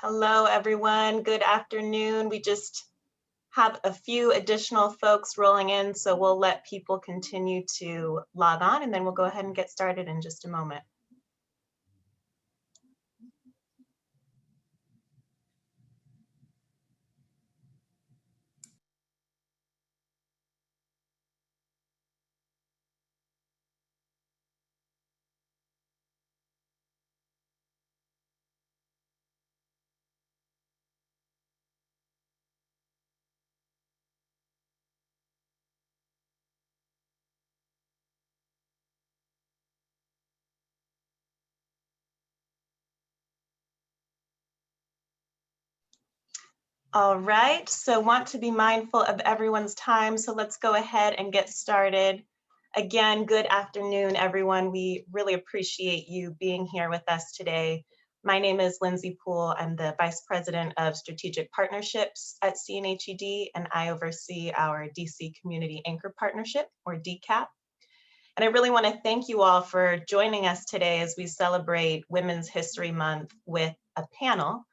Hello, everyone. Good afternoon. We just have a few additional folks rolling in, so we'll let people continue to log on, and then we'll go ahead and get started in just a moment. All right, so want to be mindful of everyone's time, so let's go ahead and get started. Again, good afternoon, everyone. We really appreciate you being here with us today. My name is Lindsay Poole. I'm the Vice President of Strategic Partnerships at CNHED, and I oversee our DC Community Anchor Partnership, or DCAP. And I really want to thank you all for joining us today as we celebrate Women's History Month with a panel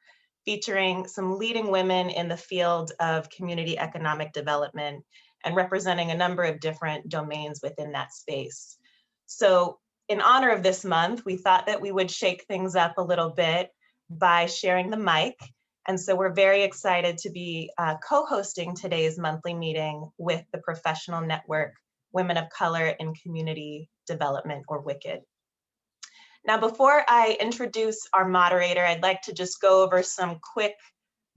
featuring some leading women in the field of community economic development and representing a number of different domains within that space. So in honor of this month, we thought that we would shake things up a little bit by sharing the mic. And so we're very excited to be co-hosting today's monthly meeting with the professional network Women of Color in Community Development, or WICKED. Now, before I introduce our moderator, I'd like to just go over some quick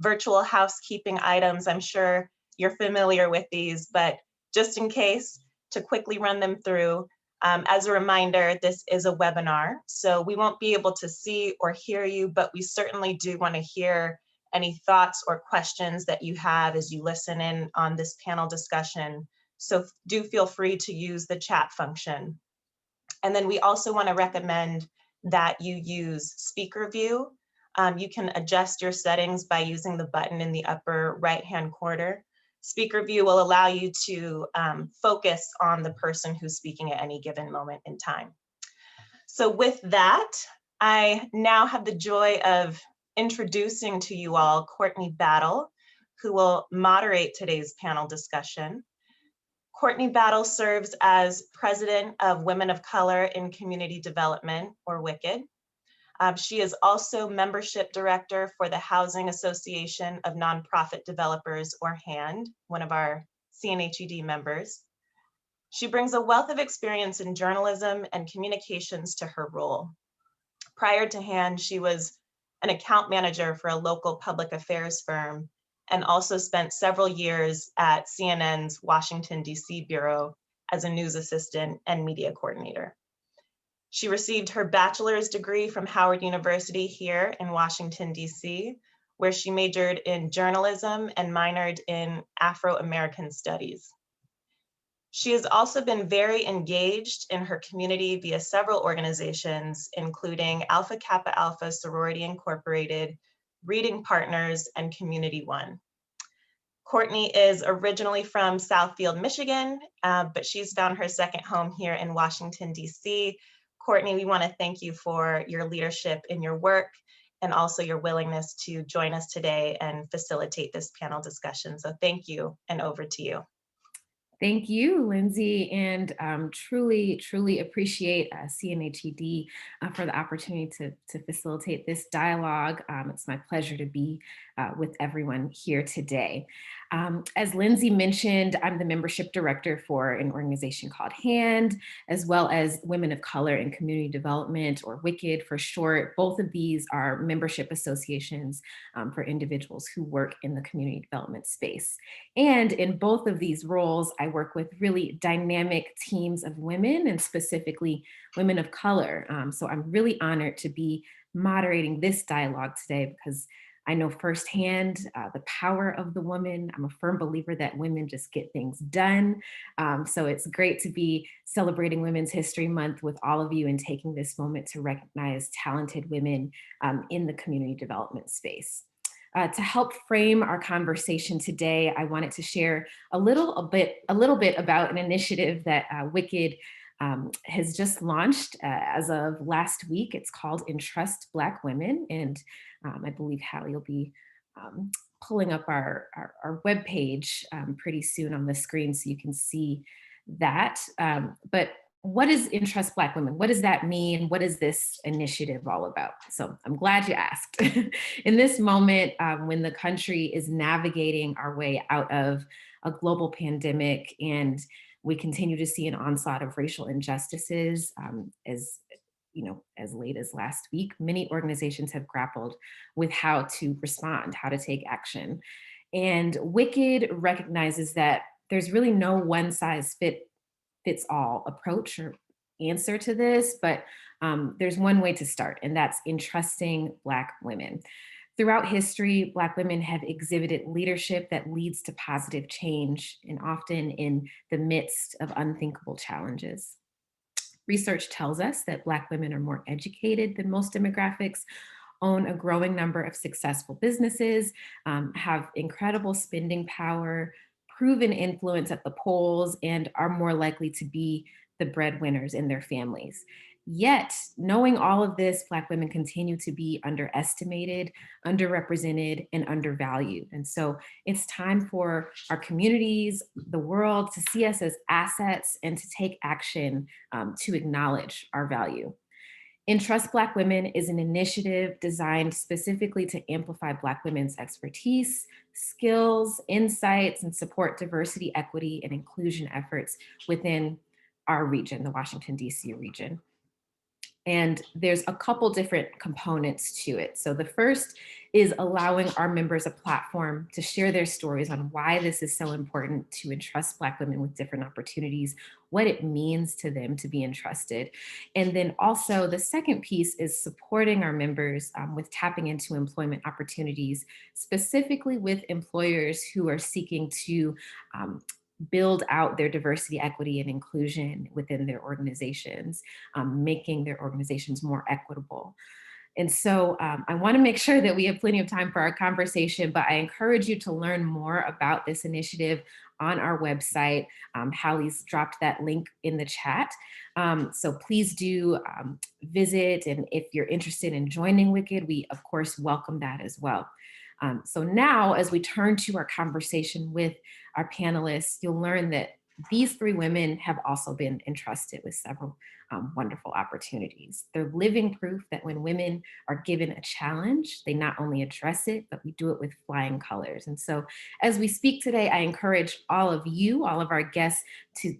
virtual housekeeping items. I'm sure you're familiar with these, but just in case, to quickly run them through. As a reminder, this is a webinar, so we won't be able to see or hear you, but we certainly do want to hear any thoughts or questions that you have as you listen in on this panel discussion. So do feel free to use the chat function. And then we also want to recommend that you use speaker view. You can adjust your settings by using the button in the upper right-hand corner. Speaker view will allow you to focus on the person who's speaking at any given moment in time. So with that, I now have the joy of introducing to you all Courtney Battle, who will moderate today's panel discussion. Courtney Battle serves as President of Women of Color in Community Development, or WICKED. She is also Membership Director for the Housing Association of Nonprofit Developers, or HAND, one of our CNHED members. She brings a wealth of experience in journalism and communications to her role. Prior to HAND, she was an account manager for a local public affairs firm and also spent several years at CNN's Washington, DC bureau as a news assistant and media coordinator. She received her bachelor's degree from Howard University here in Washington, DC, where she majored in journalism and minored in Afro-American studies. She has also been very engaged in her community via several organizations, including Alpha Kappa Alpha Sorority Incorporated, Reading Partners, and Community One. Courtney is originally from Southfield, Michigan, but she's found her second home here in Washington, DC. Courtney, we want to thank you for your leadership in your work and also your willingness to join us today and facilitate this panel discussion. So thank you, and over to you. Thank you, Lindsay, and truly appreciate CNHED for the opportunity to facilitate this dialogue. It's my pleasure to be with everyone here today. As Lindsay mentioned, I'm the membership director for an organization called HAND, as well as Women of Color in Community Development, or WICKED for short. Both of these are membership associations for individuals who work in the community development space. And in both of these roles, I work with really dynamic teams of women, and specifically women of color. So I'm really honored to be moderating this dialogue today because I know firsthand the power of the woman. I'm a firm believer that women just get things done. So it's great to be celebrating Women's History Month with all of you and taking this moment to recognize talented women in the community development space. To help frame our conversation today, I wanted to share a little bit about an initiative that WICKED has just launched as of last week. It's called Entrust Black Women. And I believe Hallie will be pulling up our webpage pretty soon on the screen so you can see that. But what is Entrust Black Women? What does that mean? What is this initiative all about? So I'm glad you asked. In this moment, when the country is navigating our way out of a global pandemic and we continue to see an onslaught of racial injustices, as late as last week, many organizations have grappled with how to respond, how to take action. And WICED recognizes that there's really no one size fits all approach or answer to this, but there's one way to start, and that's entrusting Black women. Throughout history, Black women have exhibited leadership that leads to positive change, and often in the midst of unthinkable challenges. Research tells us that Black women are more educated than most demographics, own a growing number of successful businesses, have incredible spending power, proven influence at the polls, and are more likely to be the breadwinners in their families. Yet, knowing all of this, Black women continue to be underestimated, underrepresented, and undervalued. And so it's time for our communities, the world, to see us as assets and to take action to acknowledge our value. Entrust Black Women is an initiative designed specifically to amplify Black women's expertise, skills, insights, and support diversity, equity, and inclusion efforts within our region, the Washington, D.C. region. And there's a couple different components to it. So the first is allowing our members a platform to share their stories on why this is so important to entrust Black women with different opportunities, what it means to them to be entrusted. And then also the second piece is supporting our members with tapping into employment opportunities, specifically with employers who are seeking to build out their diversity, equity, and inclusion within their organizations, making their organizations more equitable. And so I want to make sure that we have plenty of time for our conversation, but I encourage you to learn more about this initiative on our website. Hallie's dropped that link in the chat. So please do visit. And if you're interested in joining WICED, we of course welcome that as well. So now, as we turn to our conversation with our panelists, you'll learn that these three women have also been entrusted with several wonderful opportunities. They're living proof that when women are given a challenge, they not only address it, but we do it with flying colors. And so as we speak today, I encourage all of you, all of our guests to,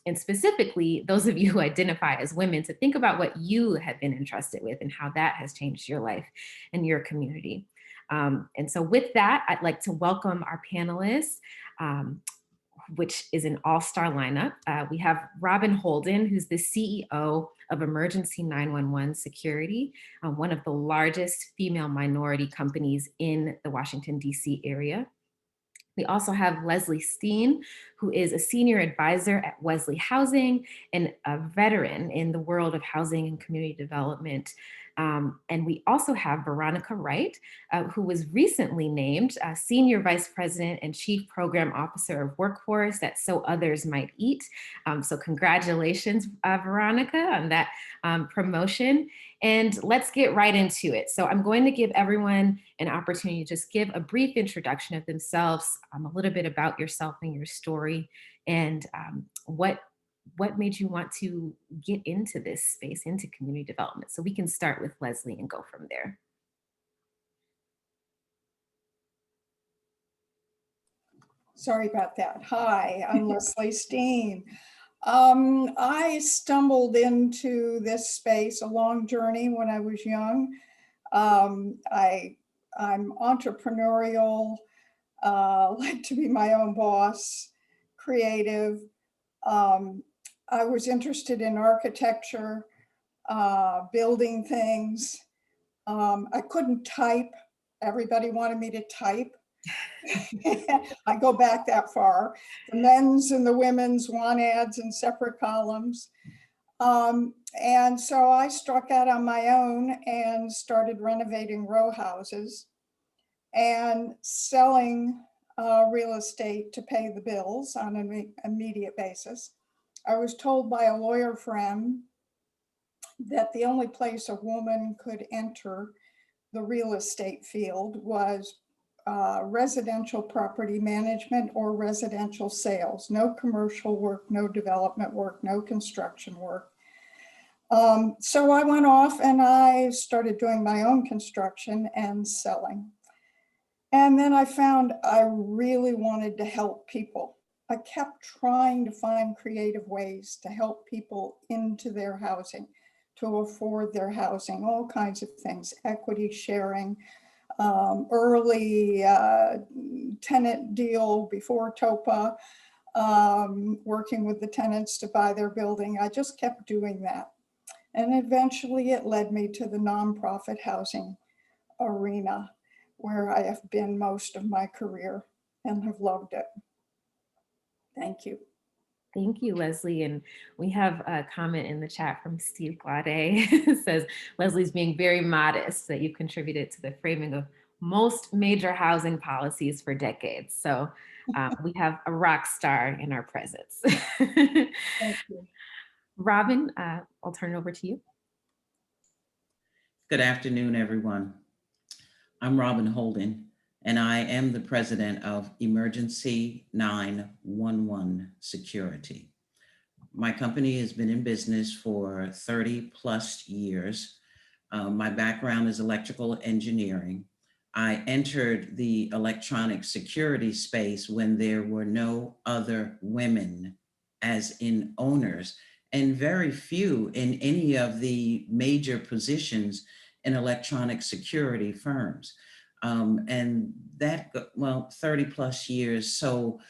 and specifically those of you who identify as women, to think about what you have been entrusted with and how that has changed your life and your community. And so with that, I'd like to welcome our panelists, which is an all-star lineup. We have Robyn Holden, who's the CEO of Emergency 911 Security, one of the largest female minority companies in the Washington, D.C. area. We also have Leslie Steen, who is a senior advisor at Wesley Housing and a veteran in the world of housing and community development. And we also have Veronica Wright, who was recently named Senior Vice President and Chief Program Officer of Workforce at So Others Might Eat. So congratulations, Veronica, on that promotion. And let's get right into it. So I'm going to give everyone an opportunity to just give a brief introduction of themselves, a little bit about yourself and your story, and what made you want to get into this space, into community development. So we can start with Leslie and go from there. Sorry about that. Hi, I'm Leslie Steen. I stumbled into this space, a long journey when I was young. I'm entrepreneurial, like to be my own boss, creative. I was interested in architecture, building things. I couldn't type. Everybody wanted me to type. I go back that far. The men's and the women's want ads in separate columns. And so I struck out on my own and started renovating row houses and selling real estate to pay the bills on an immediate basis. I was told by a lawyer friend that the only place a woman could enter the real estate field was residential property management or residential sales. No commercial work, no development work, no construction work. So I went off and I started doing my own construction and selling. And then I found I really wanted to help people. I kept trying to find creative ways to help people into their housing, to afford their housing, all kinds of things, equity sharing, early tenant deal before TOPA, working with the tenants to buy their building. I just kept doing that. And eventually it led me to the nonprofit housing arena, where I have been most of my career and have loved it. Thank you. Thank you, Leslie. And we have a comment in the chat from Steve Glade. It says, Leslie's being very modest that you've contributed to the framing of most major housing policies for decades. So we have a rock star in our presence. Thank you. Robyn, I'll turn it over to you. Good afternoon, everyone. I'm Robyn Holden, and I am the president of Emergency 911 Security. My company has been in business for 30 plus years. My background is electrical engineering. I entered the electronic security space when there were no other women as in owners, and very few in any of the major positions in electronic security firms. And that, well, 30 plus years. So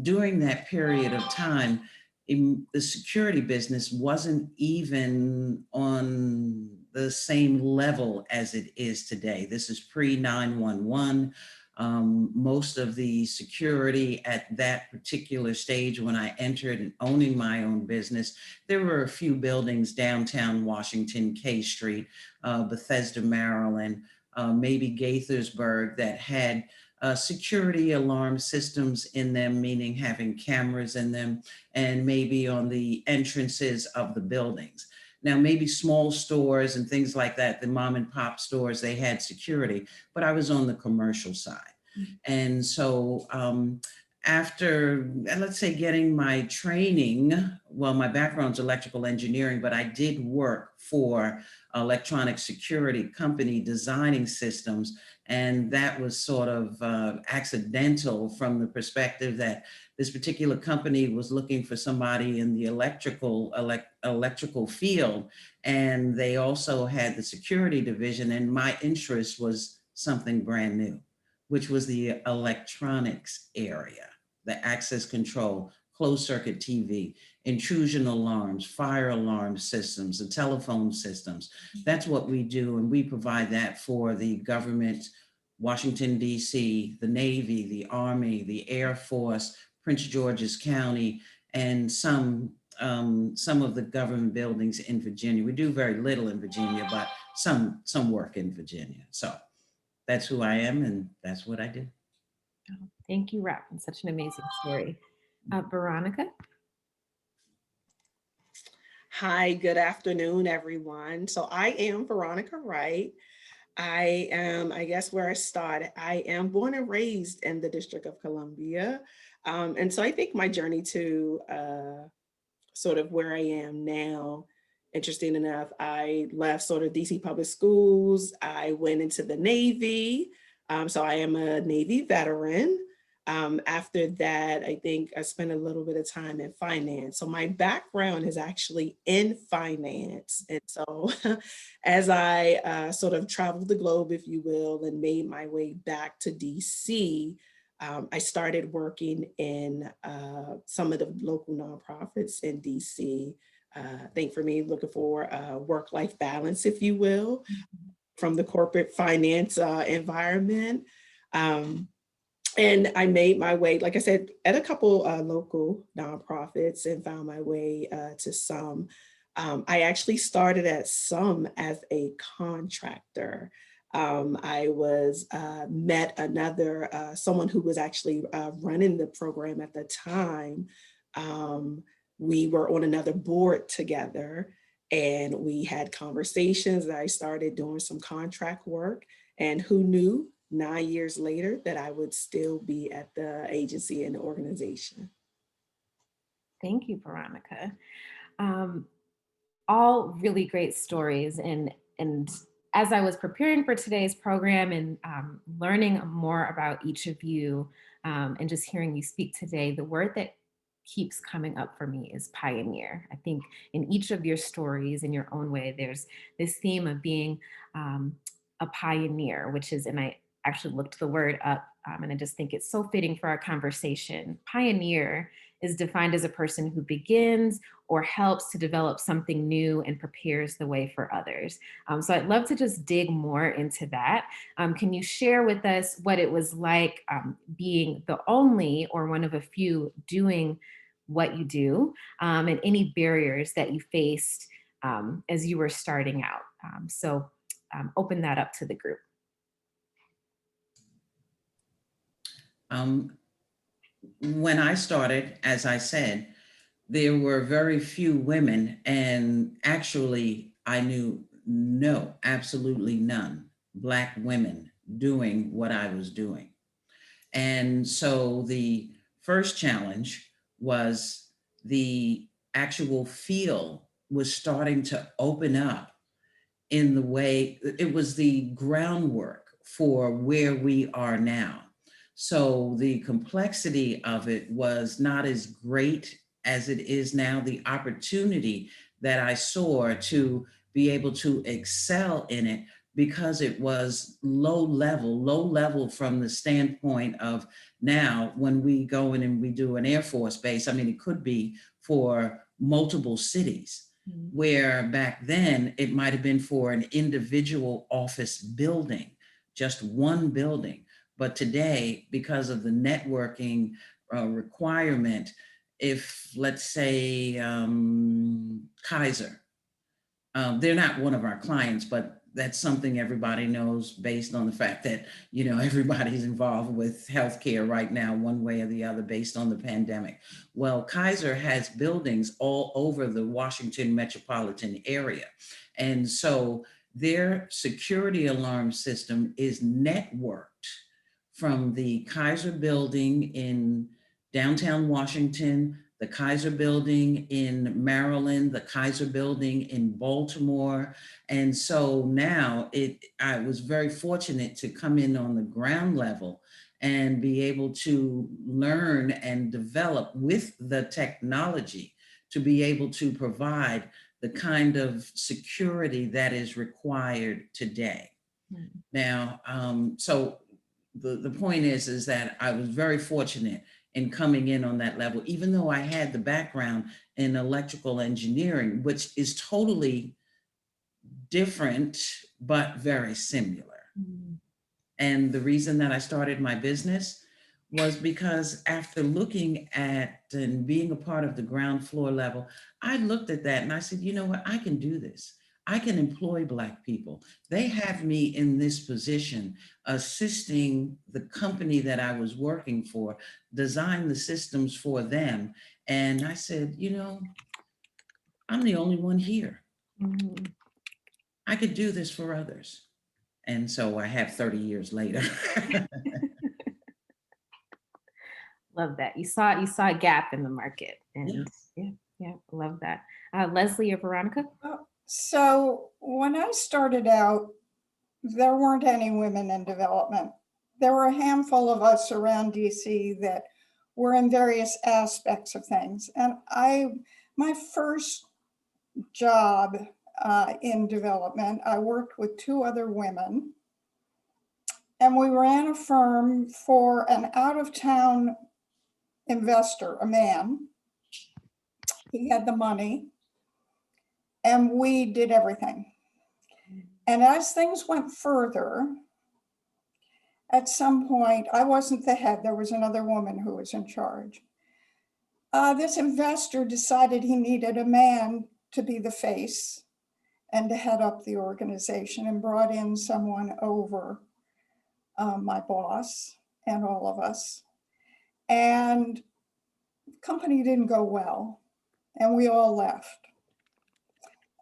during that period of time, the security business wasn't even on the same level as it is today. This is pre-911. Most of the security at that particular stage when I entered and owning my own business, there were a few buildings downtown Washington, K Street, Bethesda, Maryland, maybe Gaithersburg that had security alarm systems in them, meaning having cameras in them, and maybe on the entrances of the buildings. Now, maybe small stores and things like that, the mom and pop stores, they had security, but I was on the commercial side. And so after, let's say, getting my training, well, my background's electrical engineering, but I did work for electronic security company designing systems. And that was sort of accidental from the perspective that this particular company was looking for somebody in the electrical field. And they also had the security division. And my interest was something brand new, which was the electronics area, the access control, closed circuit TV, intrusion alarms, fire alarm systems, and telephone systems. That's what we do. And we provide that for the government, Washington, D.C., the Navy, the Army, the Air Force, Prince George's County, and some of the government buildings in Virginia. We do very little in Virginia, but some work in Virginia. So that's who I am, and that's what I do. Thank you, Robyn. Such an amazing story. Veronica? Hi, good afternoon, everyone. So I am Veronica Wright. I am, I guess where I started, I am born and raised in the District of Columbia. And so I think my journey to sort of where I am now, interesting enough, I left sort of DC public schools. I went into the Navy. So I am a Navy veteran. After that, I think I spent a little bit of time in finance. So my background is actually in finance. And so as I sort of traveled the globe, if you will, and made my way back to DC, I started working in some of the local nonprofits in DC. I think for me, looking for work-life balance, if you will, from the corporate finance environment. And I made my way, like I said, at a couple local nonprofits and found my way to some. I actually started at some as a contractor. I was met another, someone who was actually running the program at the time, we were on another board together, and we had conversations. I started doing some contract work, and who knew 9 years later that I would still be at the agency and the organization. Thank you, Veronica. All really great stories. And as I was preparing for today's program and learning more about each of you and just hearing you speak today, the word that keeps coming up for me is pioneer. I think in each of your stories, in your own way, there's this theme of being a pioneer, which is, and I actually looked the word up and I just think it's so fitting for our conversation. Pioneer is defined as a person who begins or helps to develop something new and prepares the way for others. So I'd love to just dig more into that. Can you share with us what it was like being the only or one of a few doing what you do, and any barriers that you faced as you were starting out? So open that up to the group. When I started, as I said, there were very few women, and actually I knew absolutely none Black women doing what I was doing. And so the first challenge was the actual field was starting to open up in the way, it was the groundwork for where we are now. So the complexity of it was not as great as it is now. The opportunity that I saw to be able to excel in it, because it was low level from the standpoint of now when we go in and we do an Air Force base, I mean, it could be for multiple cities. Where back then it might have been for an individual office building, just one building. But today, because of the networking requirement, if let's say Kaiser, they're not one of our clients, but that's something everybody knows based on the fact that, you know, everybody's involved with healthcare right now, one way or the other, based on the pandemic. Well, Kaiser has buildings all over the Washington metropolitan area. And so their security alarm system is networked from the Kaiser building in downtown Washington, the Kaiser building in Maryland, the Kaiser building in Baltimore. And so now I was very fortunate to come in on the ground level and be able to learn and develop with the technology to be able to provide the kind of security that is required today. Now, so the point is that I was very fortunate in coming in on that level, even though I had the background in electrical engineering, which is totally different, but very similar. And the reason that I started my business was because after looking at and being a part of the ground floor level, I looked at that and I said, you know what, I can do this. I can employ Black people. They have me in this position, assisting the company that I was working for, design the systems for them. And I said, you know, I'm the only one here. I could do this for others. And so I have 30 years later. Love that. You saw a gap in the market, and yeah, love that. Leslie or Veronica? So when I started out, there weren't any women in development. There were a handful of us around DC that were in various aspects of things. And my first job in development, I worked with two other women, and we ran a firm for an out-of-town investor, a man. He had the money, and we did everything. And as things went further, at some point, I wasn't the head, there was another woman who was in charge. This investor decided he needed a man to be the face and to head up the organization, and brought in someone over my boss and all of us. And the company didn't go well. and we all left.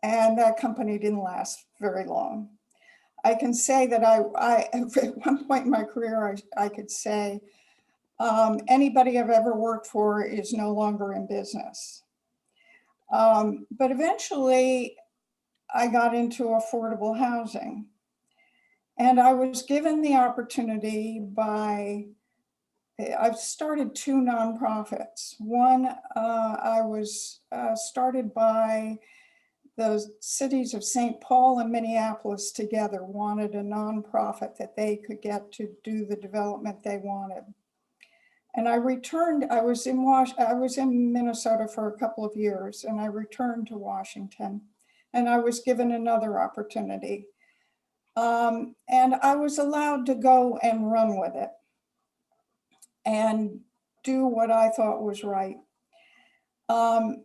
And that company didn't last very long. I can say that I at one point in my career, I could say, anybody I've ever worked for is no longer in business. But eventually I got into affordable housing, and I was given the opportunity I've started two nonprofits. One, I was started by the cities of St. Paul and Minneapolis together wanted a nonprofit that they could get to do the development they wanted. And I returned, I was in Minnesota for a couple of years, and I returned to Washington, and I was given another opportunity. And I was allowed to go and run with it and do what I thought was right. I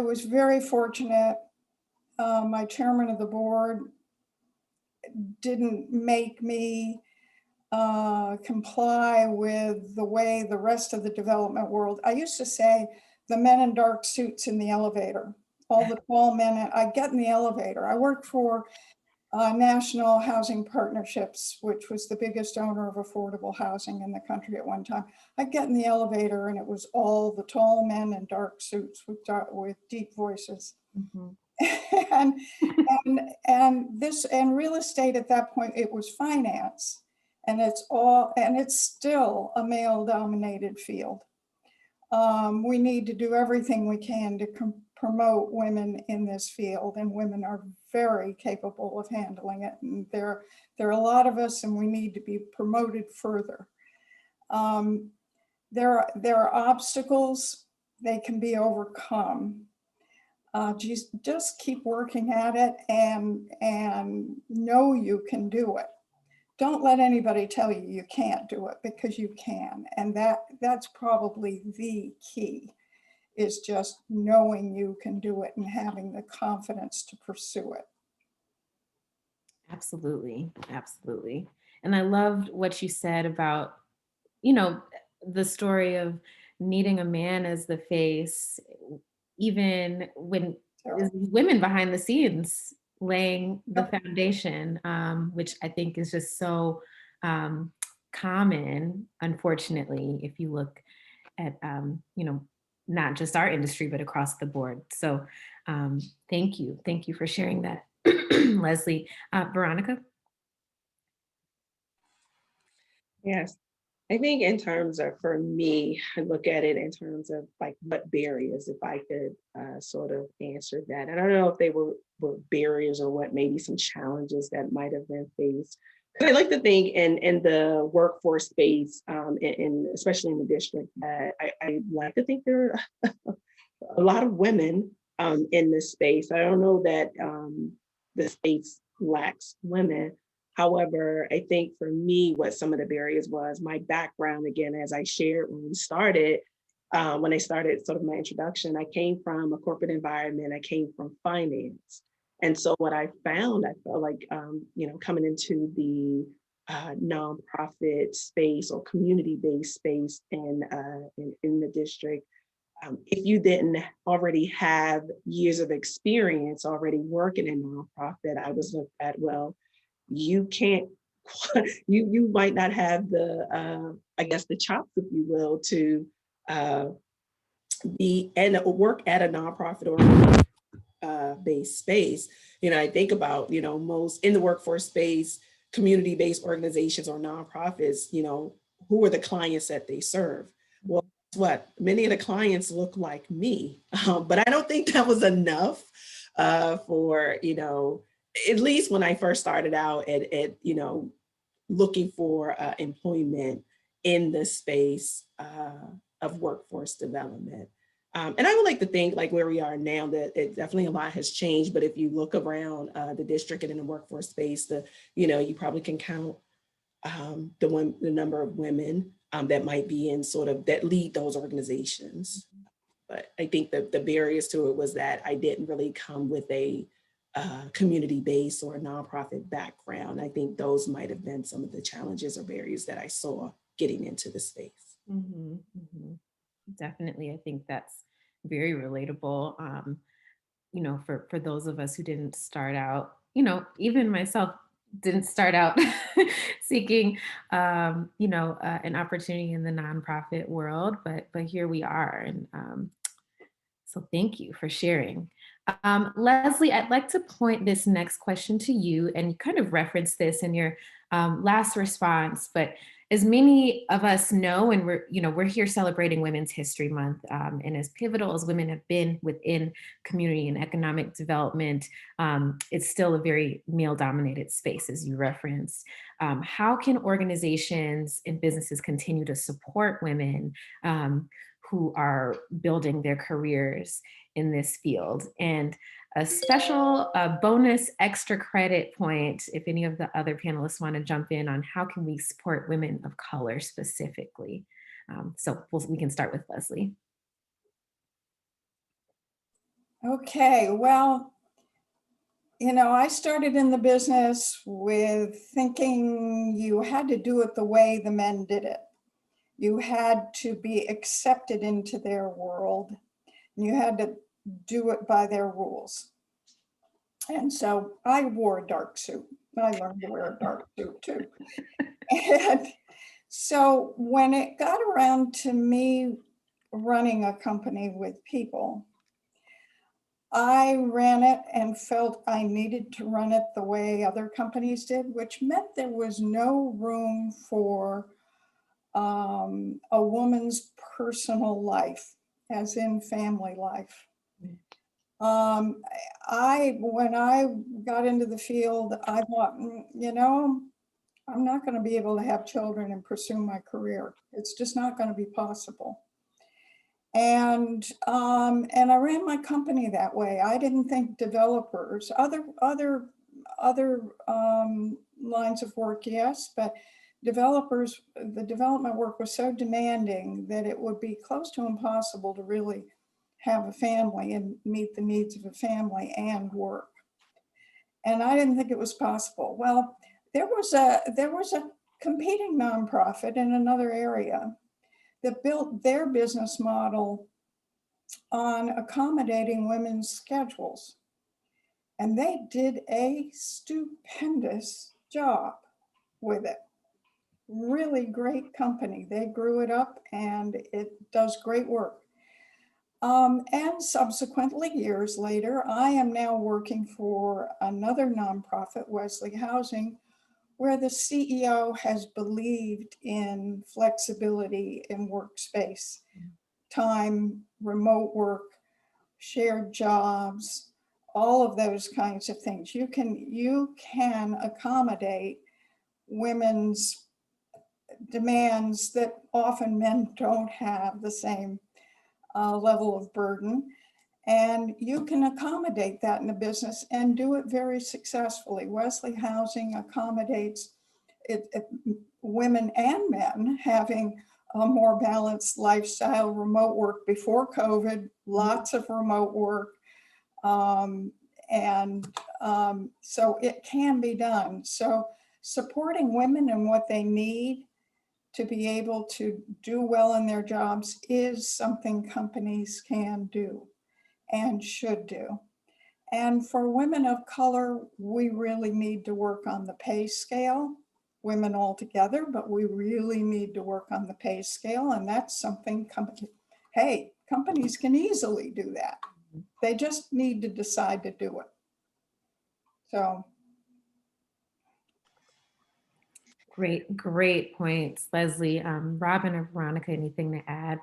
was very fortunate. My chairman of the board didn't make me comply with the way the rest of the development world. I used to say the men in dark suits in the elevator, all the tall men, I get in the elevator. I worked for National Housing Partnerships, which was the biggest owner of affordable housing in the country at one time. I'd get in the elevator and it was all the tall men in dark suits with deep voices. Mhm. and real estate at that point, it was finance, and it's still a male dominated field. We need to do everything we can to promote women in this field, and women are very capable of handling it. And there are a lot of us, and we need to be promoted further. There are obstacles, they can be overcome. Just keep working at it and know you can do it. Don't let anybody tell you you can't do it, because you can. And that's probably the key, is just knowing you can do it and having the confidence to pursue it. Absolutely, absolutely. And I loved what you said about, you know, the story of needing a man as the face, even when there's women behind the scenes laying the foundation, which I think is just so common, unfortunately, if you look at, you know, not just our industry, but across the board. So thank you. Thank you for sharing that, Leslie. Veronica? Yes. I think in terms of, for me, I look at it in terms of like what barriers, if I could sort of answer that. And I don't know if they were barriers or what, maybe some challenges that might have been faced. I like to think in the workforce space, especially in the district, that I like to think there are a lot of women in this space. I don't know that the space lacks women. However, I think for me, what some of the barriers was my background, again, as I shared when I started sort of my introduction, I came from a corporate environment, I came from finance. And so what I found, I felt like, coming into the nonprofit space or community-based space in the district, if you didn't already have years of experience already working in nonprofit, I was looked at, well, you can't, you might not have the, I guess, the chops, if you will, to be and work at a nonprofit or based space. I think about, most in the workforce space, community-based organizations or nonprofits, who are the clients that they serve? Well, guess what? Many of the clients look like me, but I don't think that was enough for, at least when I first started out at looking for employment in the space of workforce development. And I would like to think, like where we are now, that it definitely a lot has changed. But if you look around the district and in the workforce space, you probably can count the number of women that might be in that lead those organizations. But I think that the barriers to it was that I didn't really come with a community-based or a nonprofit background. I think those might have been some of the challenges or barriers that I saw getting into the space. Mm-hmm, mm-hmm. Definitely. I think that's very relatable. You know, for those of us who didn't start out, you know, even myself didn't start out seeking, an opportunity in the nonprofit world, but here we are. And so thank you for sharing. Leslie, I'd like to point this next question to you, and you kind of referenced this in your last response, but as many of us know, and we're here celebrating Women's History Month, and as pivotal as women have been within community and economic development, it's still a very male-dominated space, as you referenced. How can organizations and businesses continue to support women who are building their careers in this field? And a special bonus extra credit point, if any of the other panelists want to jump in on how can we support women of color specifically. We can start with Leslie. Okay, well, you know, I started in the business with thinking you had to do it the way the men did it. You had to be accepted into their world, and you had to do it by their rules. And so I wore a dark suit. I learned to wear a dark suit too. And so when it got around to me running a company with people, I ran it and felt I needed to run it the way other companies did, which meant there was no room for a woman's personal life, as in family life. When I got into the field, I thought, you know, I'm not going to be able to have children and pursue my career. It's just not going to be possible. And I ran my company that way. I didn't think developers, other lines of work, yes, but developers, the development work was so demanding that it would be close to impossible to really have a family and meet the needs of a family and work. And I didn't think it was possible. Well, there was a competing nonprofit in another area that built their business model on accommodating women's schedules. And they did a stupendous job with it. Really great company. They grew it up and it does great work. And subsequently, years later, I am now working for another nonprofit, Wesley Housing, where the CEO has believed in flexibility in workspace, time, remote work, shared jobs, all of those kinds of things. You can accommodate women's demands that often men don't have the same level of burden. And you can accommodate that in a business and do it very successfully. Wesley Housing accommodates women and men having a more balanced lifestyle, remote work before COVID, lots of remote work. So it can be done. So supporting women and what they need to be able to do well in their jobs is something companies can do and should do. And for women of color, we really need to work on the pay scale, women all together, but we really need to work on the pay scale. And that's something companies can easily do that. They just need to decide to do it. So. Great points, Leslie. Robyn or Veronica, anything to add?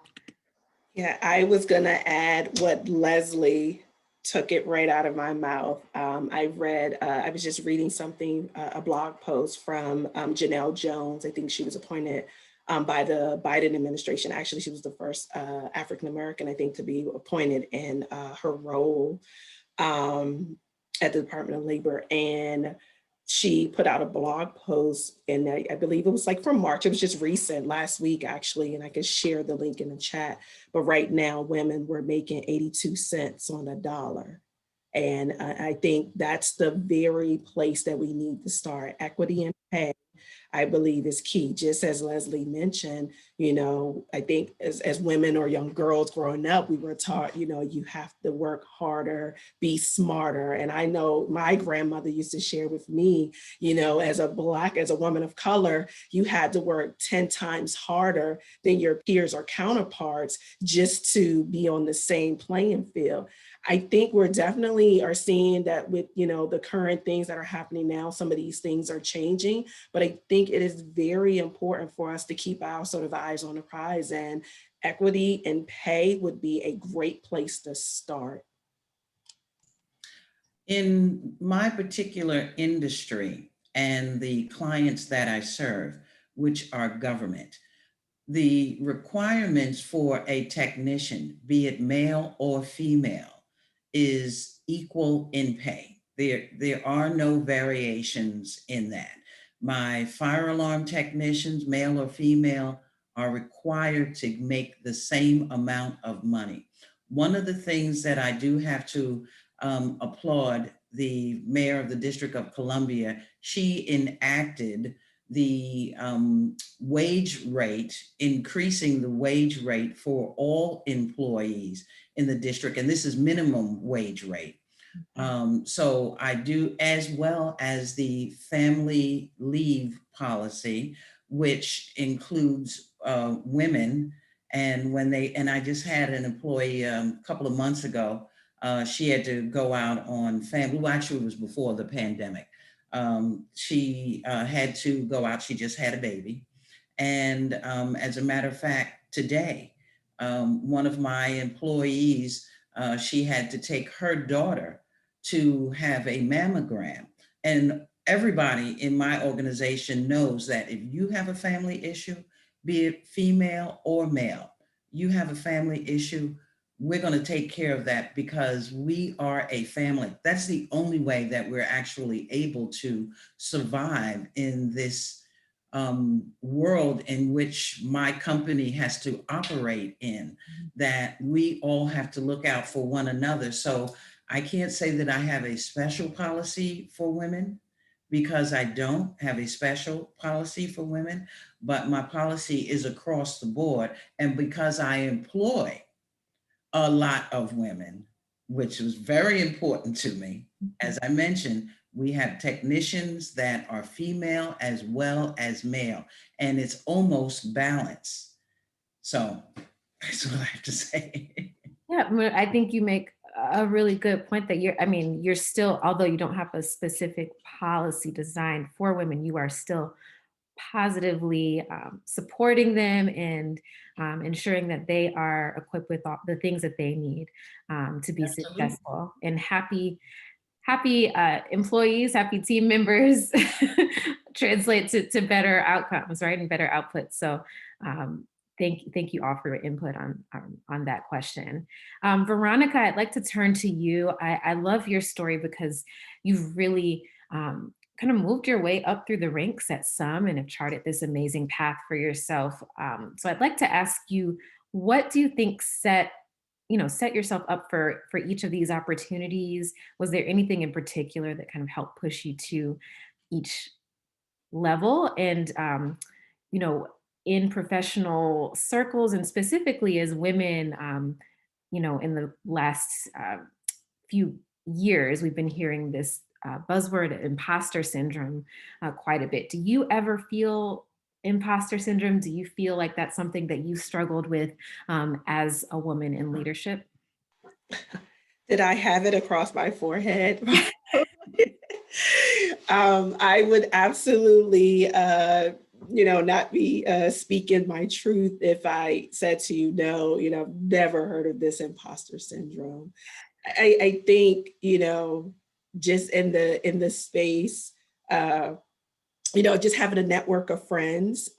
Yeah, I was gonna add what Leslie took it right out of my mouth. I was just reading something, a blog post from Janelle Jones. I think she was appointed by the Biden administration. Actually, she was the first African-American, I think, to be appointed in her role at the Department of Labor. And she put out a blog post, and I believe it was like from March. It was just recent, last week actually, and I can share the link in the chat. But right now, women were making 82 cents on a dollar. And I think that's the very place that we need to start, equity in pay. I believe is key. Just as Leslie mentioned, you know, I think as women or young girls growing up, we were taught, you know, you have to work harder, be smarter. And I know my grandmother used to share with me, you know, as a woman of color, you had to work 10 times harder than your peers or counterparts just to be on the same playing field. I think we're definitely are seeing that with, you know, the current things that are happening now, some of these things are changing, but I think it is very important for us to keep our sort of eyes on the prize, and equity and pay would be a great place to start. In my particular industry and the clients that I serve, which are government, the requirements for a technician, be it male or female, is equal in pay. There are no variations in that. My fire alarm technicians, male or female, are required to make the same amount of money. One of the things that I do have to applaud the mayor of the District of Columbia, she enacted the wage rate, increasing the wage rate for all employees in the district, and this is minimum wage rate. So I do, as well as the family leave policy, which includes women. And I just had an employee a couple of months ago, she had to go out on family, well, actually it was before the pandemic. She had to go out, she just had a baby. And as a matter of fact, today, one of my employees, she had to take her daughter to have a mammogram. And everybody in my organization knows that if you have a family issue, be it female or male, you have a family issue, we're going to take care of that because we are a family. That's the only way that we're actually able to survive in this world in which my company has to operate in, that we all have to look out for one another. So I can't say that I have a special policy for women, because I don't have a special policy for women, but my policy is across the board. And because I employ a lot of women, which was very important to me, as I mentioned, we have technicians that are female as well as male, and it's almost balanced. So that's what I have to say. Yeah, I think you make a really good point that you're still, although you don't have a specific policy designed for women, you are still positively supporting them and ensuring that they are equipped with all the things that they need to be Absolutely. successful. And happy employees, happy team members translate to better outcomes, right, and better outputs. So thank you all for your input on that question. Veronica, I'd like to turn to you. I love your story because you've really kind of moved your way up through the ranks at some and have charted this amazing path for yourself. So I'd like to ask you, what do you think set yourself up for each of these opportunities? Was there anything in particular that kind of helped push you to each level? And, in professional circles, and specifically as women, in the last few years, we've been hearing this buzzword imposter syndrome quite a bit. Do you ever feel imposter syndrome? Do you feel like that's something that you struggled with as a woman in leadership? Did I have it across my forehead? I would absolutely, not be speaking my truth if I said to you, no, I've never heard of this imposter syndrome. I think, just in the space, just having a network of friends,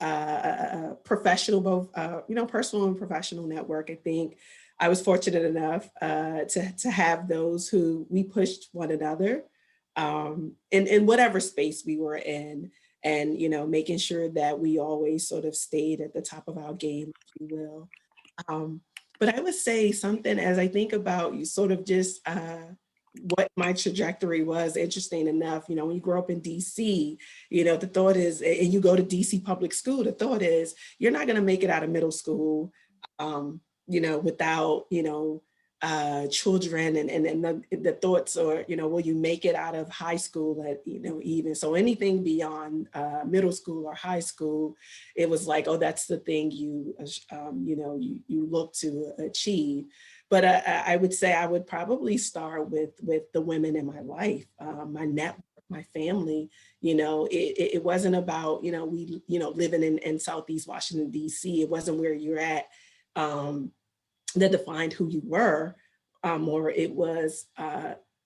professional, both, personal and professional network. I think I was fortunate enough to have those who we pushed one another in whatever space we were in, and, making sure that we always sort of stayed at the top of our game, if you will. But I would say something as I think about you sort of just what my trajectory was, interesting enough, when you grow up in DC, the thought is, and you go to DC public school, the thought is you're not going to make it out of middle school, without, children, and the thoughts are, will you make it out of high school at, even, so anything beyond middle school or high school, it was like, oh, that's the thing you look to achieve. But I would say I would probably start with the women in my life, my network, my family. It wasn't about, we, living in Southeast Washington, DC. It wasn't where you're at that defined who you were, or it was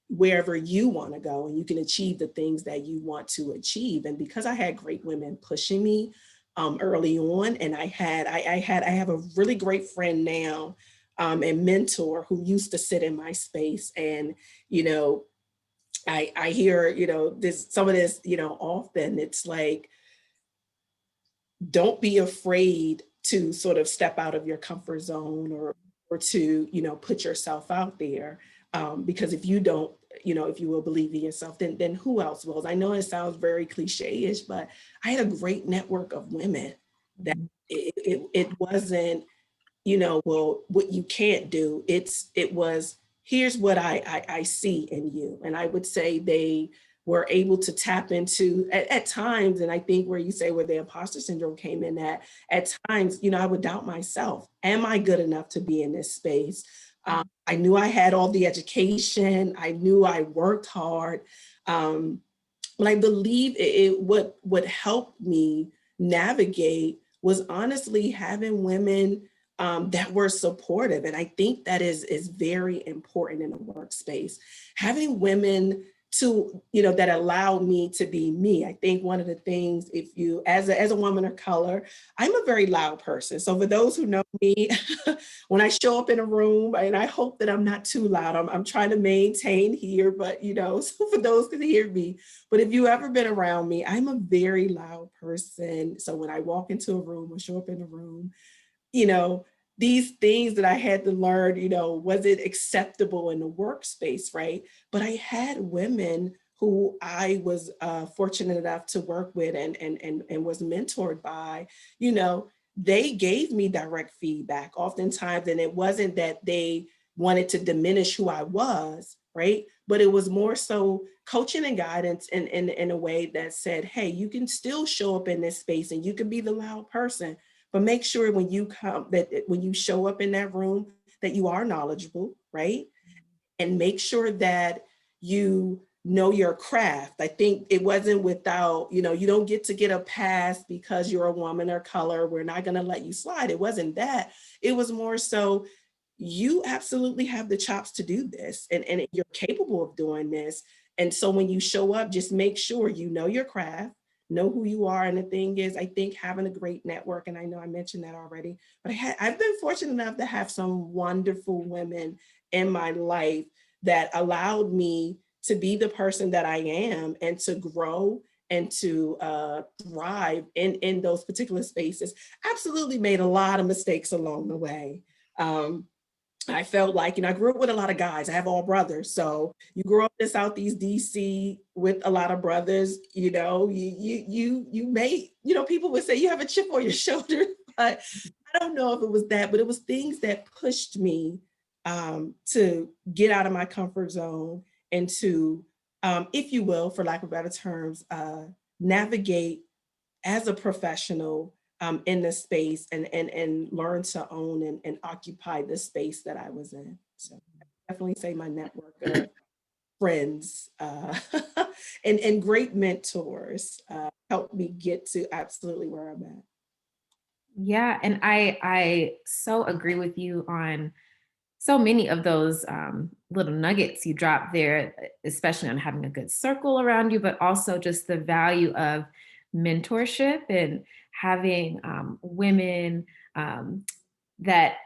wherever you want to go and you can achieve the things that you want to achieve. And because I had great women pushing me early on, and I have a really great friend now, and mentor who used to sit in my space. And, I hear, some of this, often it's like, don't be afraid to sort of step out of your comfort zone or to, put yourself out there. Because if you don't, if you will believe in yourself, then who else will? I know it sounds very cliche-ish, but I had a great network of women that it wasn't, well, what you can't do. It was, here's what I see in you. And I would say they were able to tap into at times, and I think where you say where the imposter syndrome came in at times, I would doubt myself. Am I good enough to be in this space? I knew I had all the education. I knew I worked hard. But I believe what helped me navigate was honestly having women that were supportive. And I think that is very important in a workspace. Having women to, that allowed me to be me. I think one of the things, if you, as a woman of color, I'm a very loud person. So for those who know me, when I show up in a room, and I hope that I'm not too loud, I'm trying to maintain here, but so for those who can hear me, but if you've ever been around me, I'm a very loud person. So when I walk into a room or show up in a room, these things that I had to learn, was it acceptable in the workspace, right? But I had women who I was fortunate enough to work with and was mentored by, they gave me direct feedback oftentimes, and it wasn't that they wanted to diminish who I was, right? But it was more so coaching and guidance in a way that said, hey, you can still show up in this space and you can be the loud person. But make sure when you come, that when you show up in that room, that you are knowledgeable, right? And make sure that you know your craft. I think it wasn't without, you don't get to get a pass because you're a woman or color. We're not going to let you slide. It wasn't that. It was more so, you absolutely have the chops to do this, and you're capable of doing this. And so when you show up, just make sure you know your craft, know who you are. And the thing is, I think having a great network, and I know I mentioned that already, but I've been fortunate enough to have some wonderful women in my life that allowed me to be the person that I am and to grow and to thrive in those particular spaces. Absolutely made a lot of mistakes along the way. I felt like, I grew up with a lot of guys. I have all brothers. So you grew up in Southeast DC with a lot of brothers, you may, people would say you have a chip on your shoulder, but I don't know if it was that, but it was things that pushed me to get out of my comfort zone and to, if you will, for lack of better terms, navigate as a professional in the space and learn to own and occupy the space that I was in. So I definitely say my network of friends and great mentors helped me get to absolutely where I'm at. Yeah, and I so agree with you on so many of those little nuggets you dropped there, especially on having a good circle around you, but also just the value of mentorship and having women that,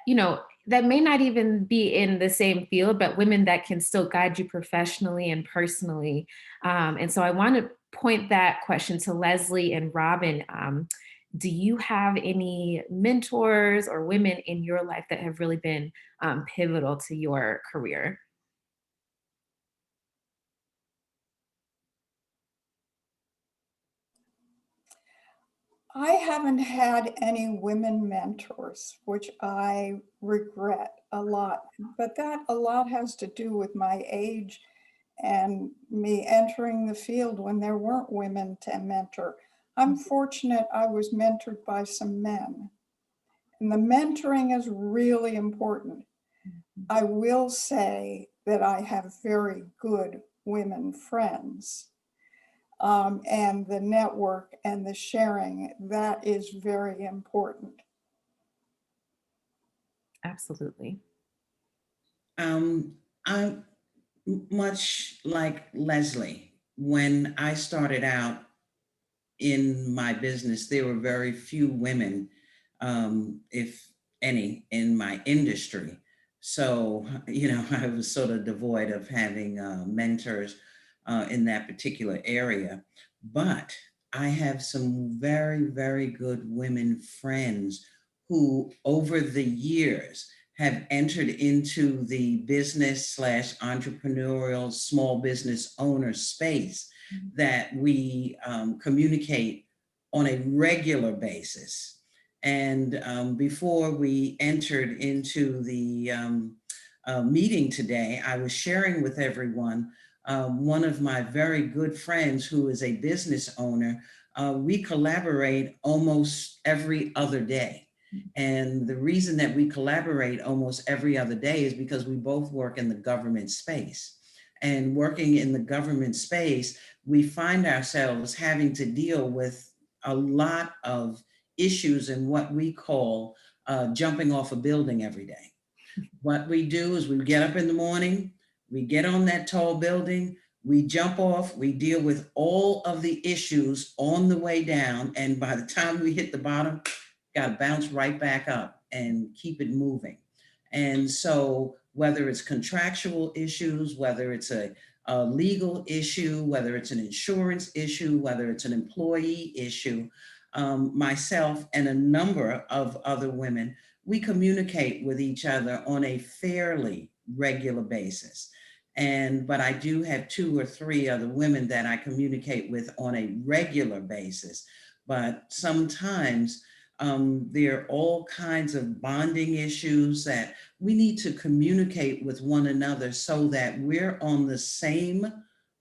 that may not even be in the same field, but women that can still guide you professionally and personally. And so I want to point that question to Leslie and Robyn. Do you have any mentors or women in your life that have really been pivotal to your career? I haven't had any women mentors, which I regret a lot, but that a lot has to do with my age and me entering the field when there weren't women to mentor. I'm fortunate I was mentored by some men, and the mentoring is really important. I will say that I have very good women friends. And the network and the sharing, that is very important. Absolutely. I'm much like Leslie. When I started out in my business, there were very few women, if any, in my industry. So, I was sort of devoid of having mentors in that particular area. But I have some very, very good women friends who, over the years, have entered into the business slash entrepreneurial small business owner space that we communicate on a regular basis. And before we entered into the meeting today, I was sharing with everyone one of my very good friends who is a business owner. We collaborate almost every other day. And the reason that we collaborate almost every other day is because we both work in the government space. And working in the government space, we find ourselves having to deal with a lot of issues in what we call jumping off a building every day. What we do is we get up in the morning, we get on that tall building, we jump off, we deal with all of the issues on the way down. And by the time we hit the bottom, got to bounce right back up and keep it moving. And so whether it's contractual issues, whether it's a legal issue, whether it's an insurance issue, whether it's an employee issue, myself and a number of other women, we communicate with each other on a fairly regular basis. But I do have 2 or 3 other women that I communicate with on a regular basis. But sometimes there are all kinds of bonding issues that we need to communicate with one another so that we're on the same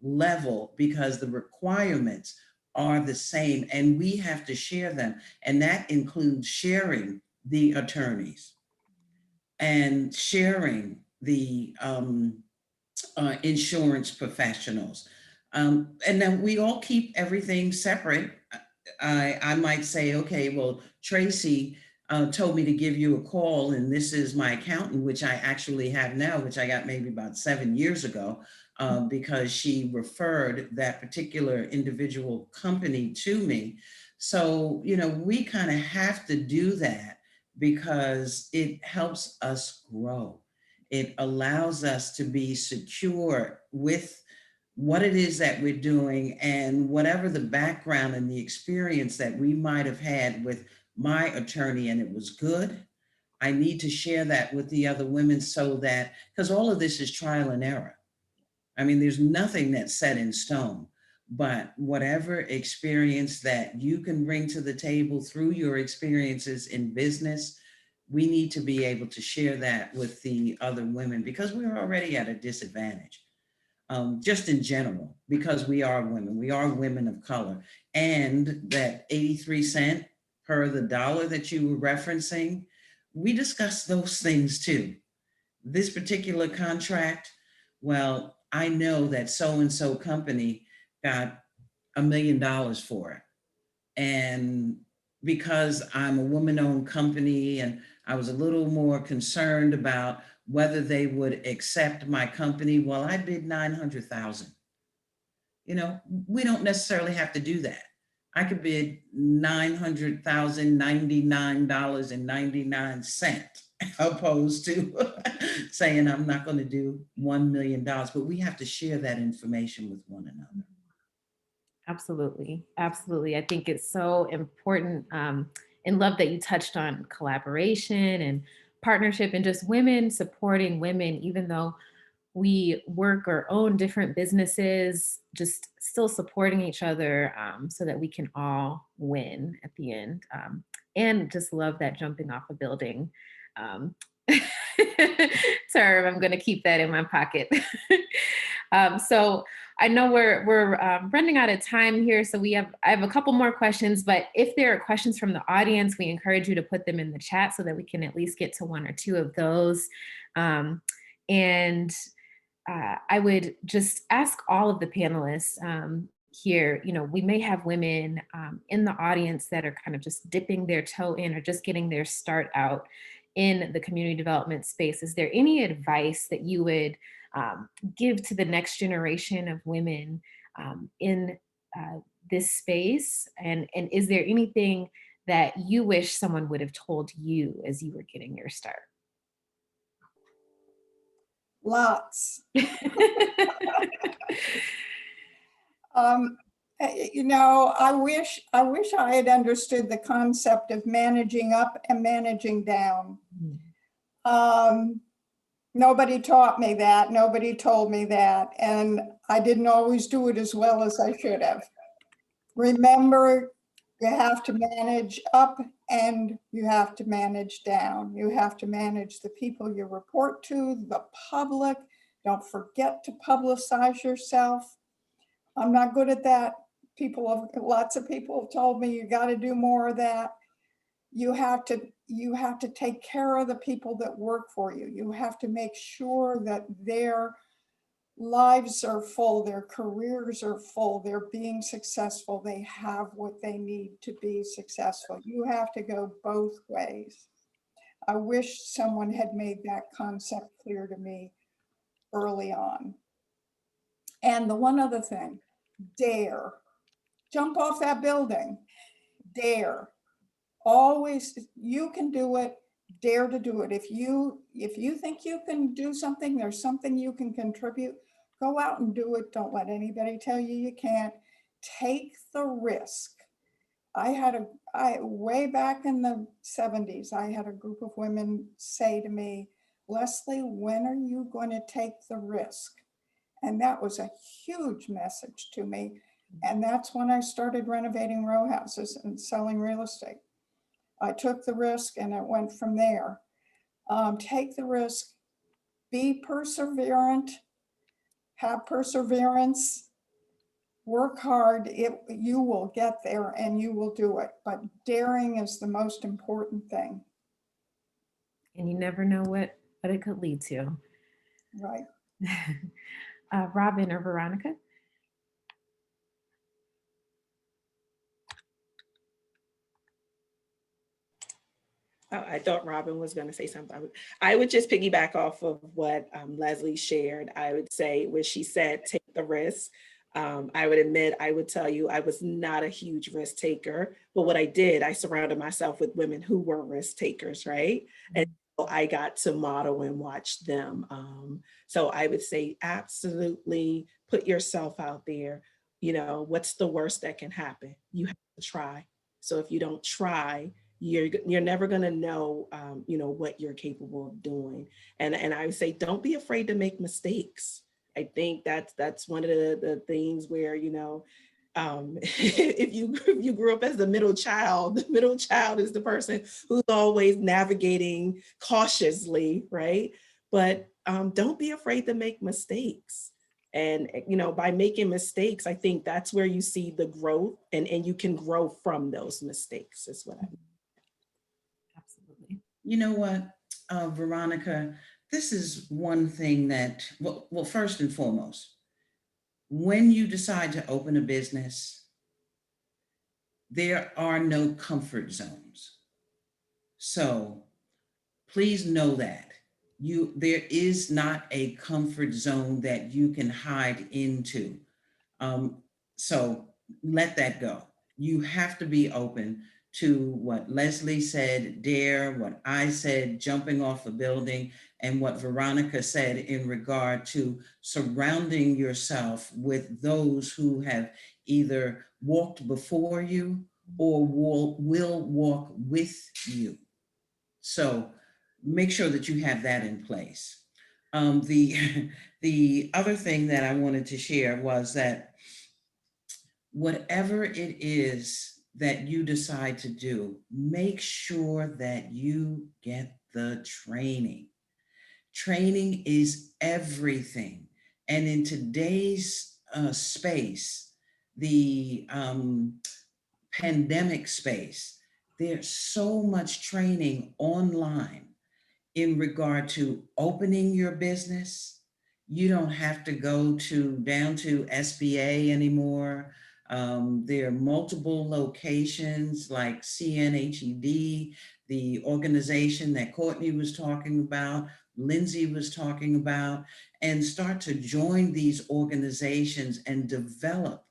level, because the requirements are the same and we have to share them. And that includes sharing the attorneys and sharing the insurance professionals. And then we all keep everything separate. I might say, okay, well, Tracy told me to give you a call, and this is my accountant, which I actually have now, which I got maybe about 7 years ago, because she referred that particular individual company to me. So, we kind of have to do that because it helps us grow. It allows us to be secure with what it is that we're doing, and whatever the background and the experience that we might have had with my attorney and it was good, I need to share that with the other women, so that, because all of this is trial and error. I mean, there's nothing that's set in stone, but whatever experience that you can bring to the table through your experiences in business, we need to be able to share that with the other women, because we're already at a disadvantage. Just in general, because we are women of color, and that 83 cents per the dollar that you were referencing, we discussed those things too. This particular contract, well, I know that so-and-so company got $1 million for it. And because I'm a woman-owned company, and I was a little more concerned about whether they would accept my company, well, I bid 900,000. We don't necessarily have to do that. I could bid $900,099.99, opposed to saying I'm not going to do $1 million, but we have to share that information with one another. Absolutely. Absolutely. I think it's so important, and love that you touched on collaboration and partnership and just women supporting women, even though we work or own different businesses, just still supporting each other so that we can all win at the end. And just love that jumping off a building term. I'm going to keep that in my pocket. So I know we're running out of time here, so I have a couple more questions, but if there are questions from the audience, we encourage you to put them in the chat so that we can at least get to one or two of those. I would just ask all of the panelists here, we may have women in the audience that are kind of just dipping their toe in or just getting their start out in the community development space. Is there any advice that you would give to the next generation of women in this space? And is there anything that you wish someone would have told you as you were getting your start? Lots. I wish I had understood the concept of managing up and managing down. Nobody taught me that. Nobody told me that. And I didn't always do it as well as I should have. Remember, you have to manage up and you have to manage down. You have to manage the people you report to, the public. Don't forget to publicize yourself. I'm not good at that. Lots of people have told me you got to do more of that. You have to take care of the people that work for you. You have to make sure that their lives are full, their careers are full, they're being successful, they have what they need to be successful. You have to go both ways. I wish someone had made that concept clear to me early on. And the one other thing, dare. Jump off that building, dare. Always, you can do it, dare to do it. If you think you can do something, there's something you can contribute, go out and do it. Don't let anybody tell you you can't. Take the risk. Way back in the 70s, I had a group of women say to me, Leslie, when are you going to take the risk? And that was a huge message to me. And that's when I started renovating row houses and selling real estate. I took the risk and it went from there. Take the risk, be perseverant, have perseverance, work hard. You will get there and you will do it. But daring is the most important thing. And you never know what it could lead to. Right. Robyn or Veronica? I thought Robyn was going to say something. I would just piggyback off of what Leslie shared. I would say when she said, take the risk, I would admit, I would tell you, I was not a huge risk taker, but what I did, I surrounded myself with women who were risk takers, right? And so I got to model and watch them. So I would say, absolutely put yourself out there. What's the worst that can happen? You have to try. So if you don't try, you're never going to know, what you're capable of doing. And I would say, don't be afraid to make mistakes. I think that's one of the things where, if you grew up as the middle child is the person who's always navigating cautiously, right? But don't be afraid to make mistakes. And, by making mistakes, I think that's where you see the growth and you can grow from those mistakes is what I mean. Absolutely. You know what, Veronica, this is one thing that, well, first and foremost, when you decide to open a business, there are no comfort zones. So please know that there is not a comfort zone that you can hide into. So let that go. You have to be open to what Leslie said, dare, what I said, jumping off a building, and what Veronica said in regard to surrounding yourself with those who have either walked before you or will walk with you. So make sure that you have that in place. The other thing that I wanted to share was that whatever it is that you decide to do, make sure that you get the training. Training is everything. And in today's space, the pandemic space, there's so much training online in regard to opening your business. You don't have to go down to SBA anymore. There are multiple locations like CNHED, the organization that Courtney was talking about, Lindsay was talking about, and start to join these organizations and develop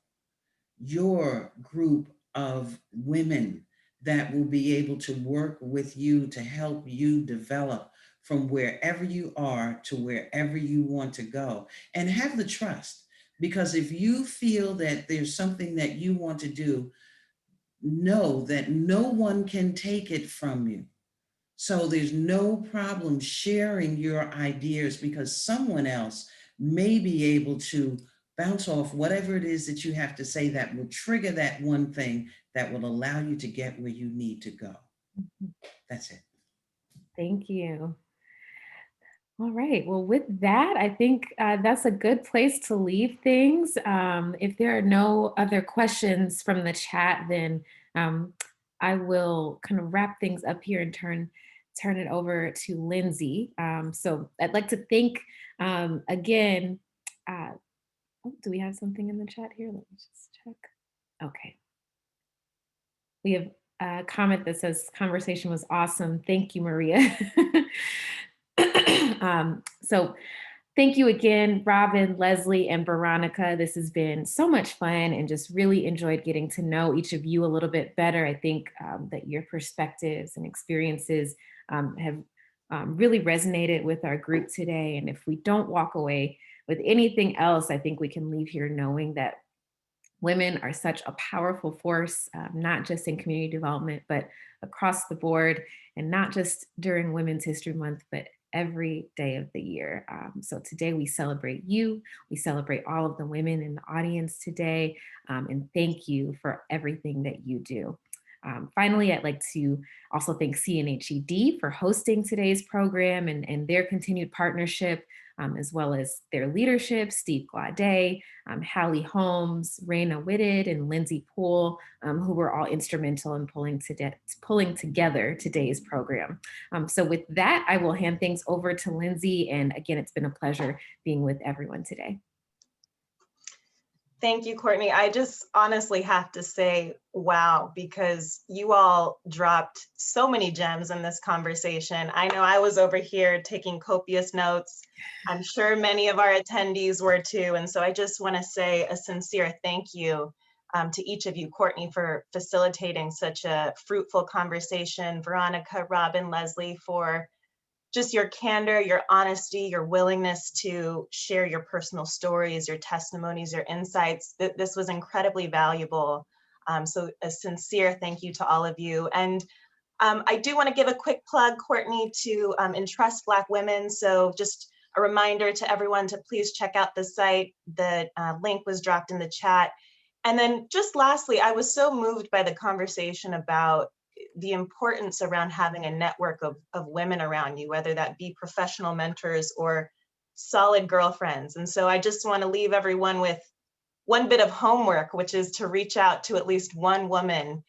your group of women that will be able to work with you to help you develop from wherever you are to wherever you want to go, and have the trust. Because if you feel that there's something that you want to do, know that no one can take it from you. So there's no problem sharing your ideas, because someone else may be able to bounce off whatever it is that you have to say that will trigger that one thing that will allow you to get where you need to go. That's it. Thank you. All right. Well, with that, I think that's a good place to leave things. If there are no other questions from the chat, then I will kind of wrap things up here and turn it over to Lindsay. So I'd like to thank again. Do we have something in the chat here? Let me just check. Okay. We have a comment that says, "Conversation was awesome. Thank you, Maria." So thank you again, Robyn, Leslie, and Veronica. This has been so much fun, and just really enjoyed getting to know each of you a little bit better. I think that your perspectives and experiences have really resonated with our group today. And if we don't walk away with anything else, I think we can leave here knowing that women are such a powerful force, not just in community development, but across the board, and not just during Women's History Month, but every day of the year. So today we celebrate you. We celebrate all of the women in the audience today, and thank you for everything that you do. Finally, I'd like to also thank CNHED for hosting today's program and their continued partnership, as well as their leadership, Steve Glaudet, Hallie Holmes, Raina Whitted, and Lindsay Poole, who were all instrumental in pulling together today's program. So with that, I will hand things over to Lindsay. And again, it's been a pleasure being with everyone today. Thank you, Courtney. I just honestly have to say, wow, because you all dropped so many gems in this conversation. I know I was over here taking copious notes. I'm sure many of our attendees were too. And so I just want to say a sincere thank you to each of you, Courtney, for facilitating such a fruitful conversation, Veronica, Robyn, Leslie, for just your candor, your honesty, your willingness to share your personal stories, your testimonies, your insights. This was incredibly valuable. So a sincere thank you to all of you. And I do want to give a quick plug, Courtney, to Entrust Black Women. So just a reminder to everyone to please check out the site. The link was dropped in the chat. And then just lastly, I was so moved by the conversation about the importance around having a network of women around you, whether that be professional mentors or solid girlfriends. And so I just want to leave everyone with one bit of homework, which is to reach out to at least one woman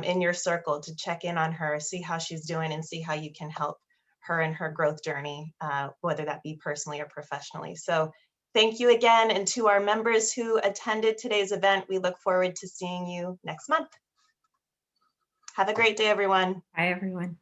in your circle to check in on her, see how she's doing, and see how you can help her in her growth journey, whether that be personally or professionally. So thank you again. And to our members who attended today's event, we look forward to seeing you next month. Have a great day, everyone. Bye, everyone.